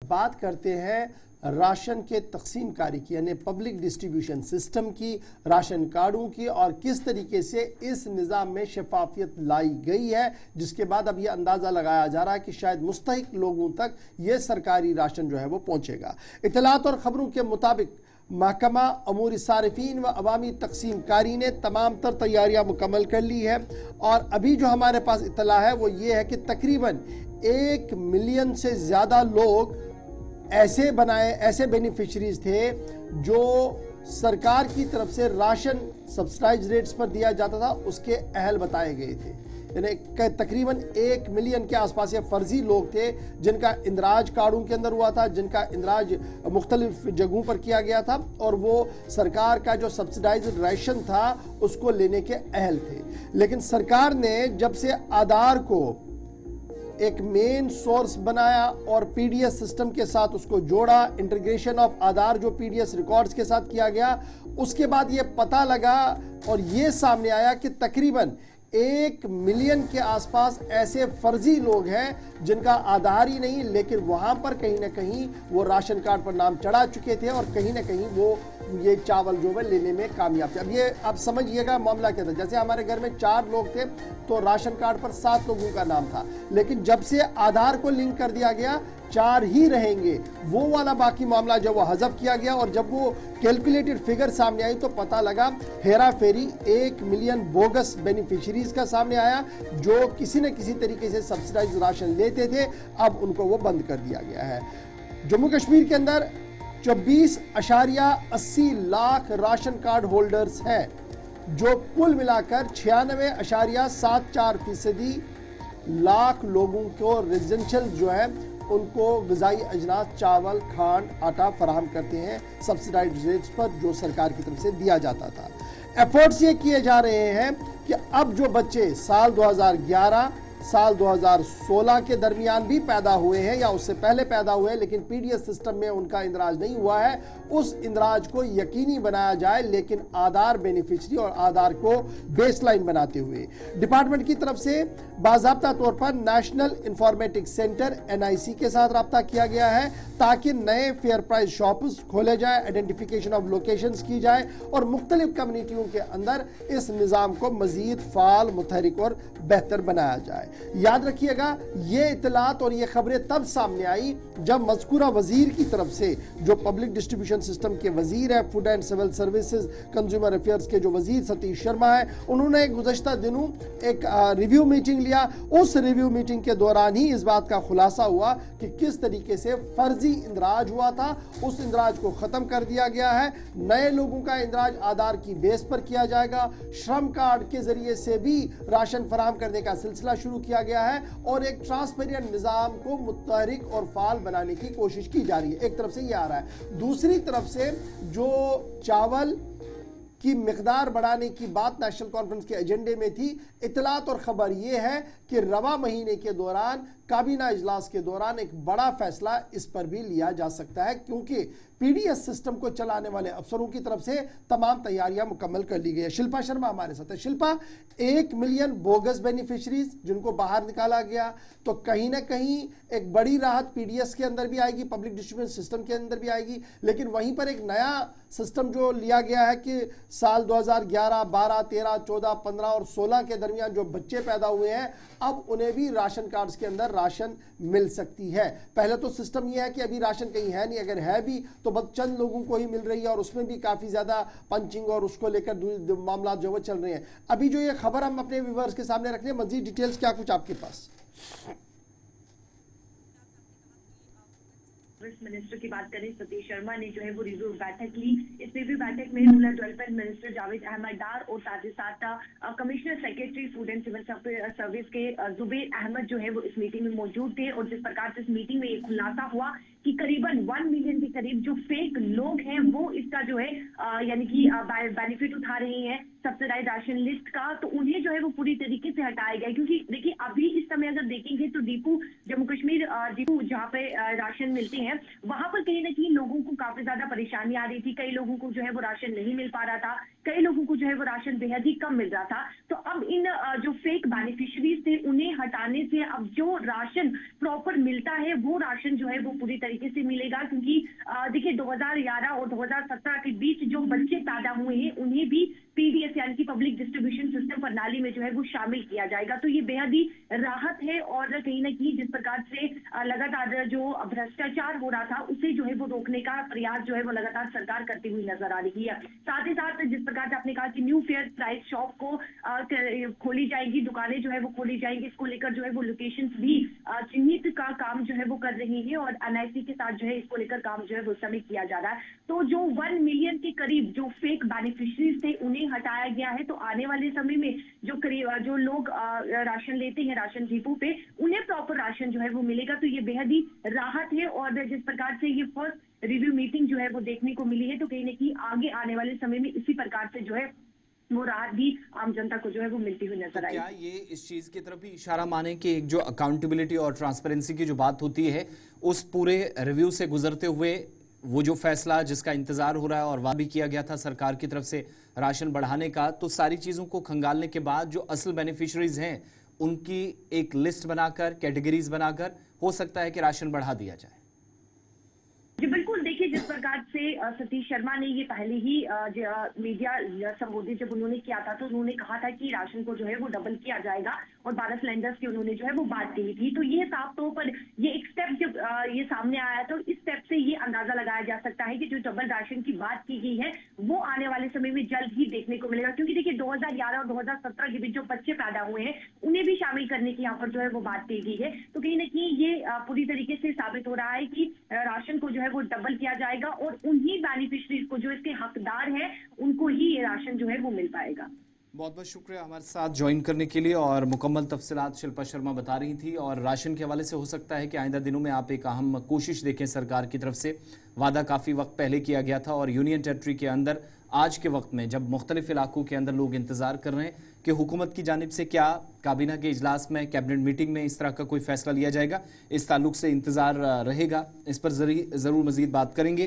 बात करते हैं राशन के तकसीमकारी की, यानी पब्लिक डिस्ट्रीब्यूशन सिस्टम की, राशन कार्डों की, और किस तरीके से इस निज़ाम में शफाफियत लाई गई है, जिसके बाद अब यह अंदाज़ा लगाया जा रहा है कि शायद मुस्तहिक लोगों तक यह सरकारी राशन जो है वो पहुंचेगा। इत्तलात और ख़बरों के मुताबिक महकमा अमूर सारिफीन व अवामी तकसीम कारी ने तमाम तर तैयारियां मुकम्मल कर ली है, और अभी जो हमारे पास इत्तला है वो ये है कि तकरीबन 1 मिलियन से ज़्यादा लोग ऐसे बेनिफिशरीज थे जो सरकार की तरफ से राशन सब्सिडाइज रेट्स पर दिया जाता था, उसके अहल बताए गए थे। यानी तकरीबन 1 मिलियन के आसपास ये फर्जी लोग थे जिनका इंदराज कार्डों के अंदर हुआ था, जिनका इंदराज मुख्तलिफ जगहों पर किया गया था, और वो सरकार का जो सब्सिडाइज राशन था उसको लेने के अहल थे। लेकिन सरकार ने जब से आधार को एक मेन सोर्स बनाया और पीडीएस सिस्टम के साथ उसको जोड़ा, इंटीग्रेशन ऑफ आधार जो पीडीएस रिकॉर्ड्स के साथ किया गया, उसके बाद ये पता लगा और ये सामने आया कि तकरीबन 1 मिलियन के आसपास ऐसे फर्जी लोग हैं जिनका आधार ही नहीं, लेकिन वहां पर कहीं ना कहीं वो राशन कार्ड पर नाम चढ़ा चुके थे और कहीं ना कहीं वो ये चावल जो है लेने में कामयाब थे। अब ये आप समझिएगा मामला क्या था। जैसे हमारे घर में 4 लोग थे तो राशन कार्ड पर 7 लोगों का नाम था, लेकिन जब से आधार को लिंक कर दिया गया 4 ही रहेंगे, वो वाला बाकी मामला जब वो हज़फ किया गया और जब वो कैलकुलेटेड फिगर सामने आई तो पता लगा हेरा फेरी 1 मिलियन बोगस बेनिफिशरीज का सामने आया जो किसी न किसी तरीके से सब्सिडाइज राशन लेते थे, अब उनको वो बंद कर दिया गया है। जम्मू कश्मीर के अंदर 24.80 लाख राशन कार्ड होल्डर्स हैं, जो कुल मिलाकर 96.74% लाख लोगों को रेजिडेंशियल जो है उनको ग़िज़ाई अजनास चावल, खांड, आटा फराहम करते हैं सब्सिडाइज रेट्स पर जो सरकार की तरफ से दिया जाता था। एफर्ट्स ये किए जा रहे हैं कि अब जो बच्चे साल 2011 साल 2016 के दरमियान भी पैदा हुए हैं या उससे पहले पैदा हुए हैं लेकिन पीडीएस सिस्टम में उनका इंदराज नहीं हुआ है, उस इंदराज को यकीनी बनाया जाए, लेकिन आधार बेनिफिशरी और आधार को बेसलाइन बनाते हुए डिपार्टमेंट की तरफ से बाज़ाब्ता तौर पर नेशनल इंफॉर्मेटिक्स सेंटर NIC के साथ रब्ता किया गया है ताकि नए फेयर प्राइस शॉप्स खोले जाए, आइडेंटिफिकेशन ऑफ लोकेशंस की जाए और मुख्तलिफ कम्युनिटियों के अंदर इस निज़ाम को मजीद फाल, मुतहरिक और बेहतर बनाया जाए। याद रखिएगा ये इतलात और ये खबरें तब सामने आई जब मज़कूरा वजीर की तरफ से, जो पब्लिक डिस्ट्रीब्यूशन सिस्टम के वजीर है, food and civil services consumer affairs के जो वजीर सतीश शर्मा है, उन्होंने गुज़श्ता दिनों एक रिव्यू मीटिंग लिया। उस रिव्यू मीटिंग के दौरान ही इस बात का खुलासा हुआ कि किस तरीके से फर्जी इंदराज हुआ था, उस इंदराज को खत्म कर दिया गया है। नए लोगों का इंदराज आधार की बेस पर किया जाएगा, श्रम कार्ड के जरिए से भी राशन फराहम करने का सिलसिला शुरू किया गया है और एक ट्रांसपेरेंट निजाम को मुतहरिक और फाल बनाने की कोशिश की जा रही है। एक तरफ से ये आ रहा है, दूसरी तरफ से जो चावल की मिकदार बढ़ाने की बात नेशनल कॉन्फ्रेंस के एजेंडे में थी, इतलात और खबर यह है कि रवा महीने के दौरान काबीना इजलास के दौरान एक बड़ा फैसला इस पर भी लिया जा सकता है, क्योंकि पीडीएस सिस्टम को चलाने वाले अफसरों की तरफ से तमाम तैयारियां मुकम्मल कर ली गई है। शिल्पा शर्मा हमारे साथ है। शिल्पा, 1 मिलियन बोगस बेनिफिशरीज जिनको बाहर निकाला गया, तो कहीं ना कहीं एक बड़ी राहत पीडीएस के अंदर भी आएगी, पब्लिक डिस्ट्रीब्यूशन सिस्टम के अंदर भी आएगी, लेकिन वहीं पर एक नया सिस्टम जो लिया गया है कि साल 2011, 12, 13, 14, 15 और 16 के दरमियान जो बच्चे पैदा हुए हैं अब उन्हें भी राशन कार्ड्स के अंदर राशन मिल सकती है। पहले तो सिस्टम यह है कि अभी राशन कहीं है नहीं, अगर है भी तो बस चंद लोगों को ही मिल रही है और उसमें भी काफ़ी ज़्यादा पंचिंग और उसको लेकर मामला जो वो चल रहे हैं। अभी जो ये खबर हम अपने व्यूअर्स के सामने रख रहे हैं, मजीद डिटेल्स क्या कुछ आपके पास? मिनिस्टर की बात करें, सतीश शर्मा ने जो है वो रिव्यू बैठक ली। इस रिव्यू बैठक में rural development minister Javed Ahmad Dar और साथ ही साथ commissioner secretary food and civil service के जुबैर अहमद जो है वो इस मीटिंग में मौजूद थे। और जिस प्रकार से इस मीटिंग में ये खुलासा हुआ कि करीबन 1 मिलियन के करीब जो फेक लोग हैं वो इसका जो है यानी कि बेनिफिट उठा रहे हैं सब्सिडाइज राशन लिस्ट का, तो उन्हें जो है वो पूरी तरीके से हटाया गया। क्योंकि देखिए अभी इस समय अगर देखेंगे तो डिपो, जम्मू कश्मीर डिपो जहाँ पे राशन मिलते हैं वहां पर कहीं ना कहीं लोगों को काफी ज्यादा परेशानी आ रही थी। कई लोगों को जो है वो राशन नहीं मिल पा रहा था, कई लोगों को जो है वो राशन बेहद ही कम मिल रहा था। तो अब इन जो फेक बेनिफिशरीज थे उन्हें हटाने से अब जो राशन प्रॉपर मिलता है वो राशन जो है वो पूरी तरीके से मिलेगा, क्योंकि देखिए 2011 और 2017 के बीच जो बच्चे पैदा हुए हैं उन्हें भी पीडीएस यानी कि पब्लिक डिस्ट्रीब्यूशन सिस्टम प्रणाली में जो है वो शामिल किया जाएगा। तो ये बेहद ही राहत है और कहीं ना कहीं जिस प्रकार से लगातार जो भ्रष्टाचार हो रहा था उसे जो है वो रोकने का प्रयास जो है वो लगातार सरकार करती हुई नजर आ रही है। साथ ही साथ जिस प्रकार से आपने कहा कि न्यू फेयर प्राइस शॉप को खोली जाएगी, दुकानें जो है वो खोली जाएंगी, इसको लेकर जो है वो लोकेशंस भी चिन्हित का काम जो है वो कर रही है और एनआईसी के साथ जो है इसको लेकर काम जो है वो समय किया जा रहा है। तो जो 1 मिलियन के करीब जो फेक बेनिफिशरीज थे उन्हें हटाया गया है। तो आने वाले समय में जो लोग राशन लेते हैं राशन डिपो पे उन्हें प्रॉपर राशन जो है वो मिलेगा। तो ये बेहद ही राहत है और जिस प्रकार से ये फर्स्ट रिव्यू मीटिंग जो है वो देखने को मिली है तो कहीं ना कहीं आगे आने वाले समय में इसी प्रकार से जो है वो राहत भी आम जनता को जो है वो मिलती हुई नजर आई। क्या ये इस चीज की तरफ भी इशारा माने कि एक जो अकाउंटेबिलिटी और ट्रांसपेरेंसी की जो बात होती है उस पूरे रिव्यू से गुजरते हुए वो जो फैसला जिसका इंतजार हो रहा है और वादा भी किया गया था सरकार की तरफ से राशन बढ़ाने का, तो सारी चीजों को खंगालने के बाद जो असल बेनिफिशरीज हैं उनकी एक लिस्ट बनाकर कैटेगरीज बनाकर हो सकता है कि राशन बढ़ा दिया जाए। जी बिल्कुल, देखिए जिस प्रकार से सतीश शर्मा ने ये पहले ही मीडिया संबोधित जब उन्होंने किया था तो उन्होंने कहा था कि राशन को जो है वो डबल किया जाएगा और 12 सिलेंडर्स की उन्होंने जो है वो बात की थी। तो ये साफ तौर पर ये एक स्टेप जब ये सामने आया तो इस स्टेप से ये अंदाजा लगाया जा सकता है कि जो डबल राशन की बात की गई है वो आने वाले समय में जल्द ही देखने को मिलेगा, क्योंकि देखिए 2011 और 2017 के बीच जो बच्चे पैदा हुए हैं उन्हें भी शामिल करने की यहाँ पर जो है वो बात की गई है। तो कहीं ना कहीं ये पूरी तरीके से साबित हो रहा है कि राशन को जो है वो डबल किया जाएगा और उन्हीं बेनिफिशरीज को जो इसके हकदार हैं उनको ही ये राशन जो है वो मिल पाएगा। बहुत बहुत शुक्रिया हमारे साथ ज्वाइन करने के लिए और मुकम्मल तफसीलात शिल्पा शर्मा बता रही थी। और राशन के हवाले से हो सकता है कि आइंदा दिनों में आप एक अहम कोशिश देखें सरकार की तरफ से। वादा काफ़ी वक्त पहले किया गया था और यूनियन टेरिटरी के अंदर आज के वक्त में जब मुख्तलिफ इलाकों के अंदर लोग इंतज़ार कर रहे हैं कि हुकूमत की जानिब से क्या काबीना के इजलास में कैबिनेट मीटिंग में इस तरह का कोई फैसला लिया जाएगा, इस ताल्लुक से इंतज़ार रहेगा। इस पर ज़रूर मज़ीद बात करेंगे।